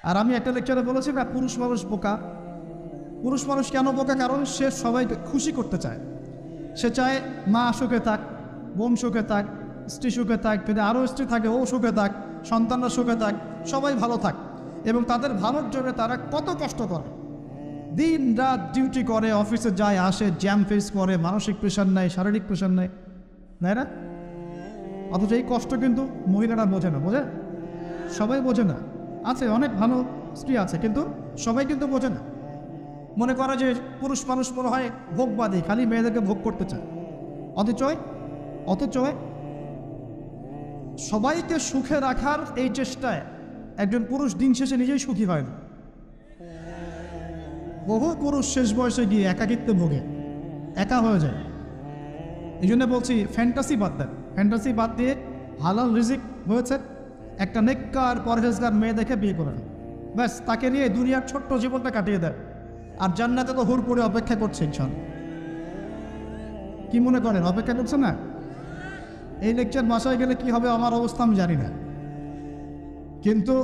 আর আমি একটা লেকচারে বলেছি না, পুরুষ মানুষ বোকা। পুরুষ মানুষ কেন বোকা? কারণ সে সবাইকে খুশি করতে চায়। সে চায় মা সুখে থাক, বোন সুখে থাক, স্ত্রী সুখে থাক, যদি আরও স্ত্রী থাকে ও সুখে থাক, সন্তানরা সুখে থাক, সবাই ভালো থাক। এবং তাদের ভালোর জন্য তারা কত কষ্ট করে, দিন রাত ডিউটি করে, অফিসে যায় আসে, জ্যাম ফেস করে, মানসিক প্রেশার নেয়, শারীরিক প্রেশার নেয়, নাই না? অথচ এই কষ্ট কিন্তু মহিলারা বোঝে না। বোঝে? সবাই বোঝে না। আছে অনেক ভালো স্ত্রী আছে, কিন্তু সবাই কিন্তু বোঝে না। মনে করে যে পুরুষ মানুষ মনে হয় ভোগবাদী, খালি মেয়েদেরকে ভোগ করতে চায়। অথচ সবাইকে সুখে রাখার এই চেষ্টায় একজন পুরুষ দিন শেষে নিজেই সুখী হয় না। বহু পুরুষ শেষ বয়সে গিয়ে একাকিত্বে ভোগে, একা হয়ে যায়। এই জন্য বলছি, ফ্যান্টাসি বাদ দেন। ফ্যান্টাসি বাদ দিয়ে হালাল রিজিক হয়েছে, একটা নেককার পরহেজগার মেয়ে দেখে বিয়ে করে নেন, ব্যাস তাকে নিয়ে দুনিয়ার ছোট্ট জীবনটা কাটিয়ে দেয়। আর জান্নাতে তো হুর করে অপেক্ষা করছে ইনশাআল্লাহ। কি মনে করেন অপেক্ষা করছে না? এই লেকচার বাসায় গেলে কি হবে আমার অবস্থা আমি জানি না, কিন্তু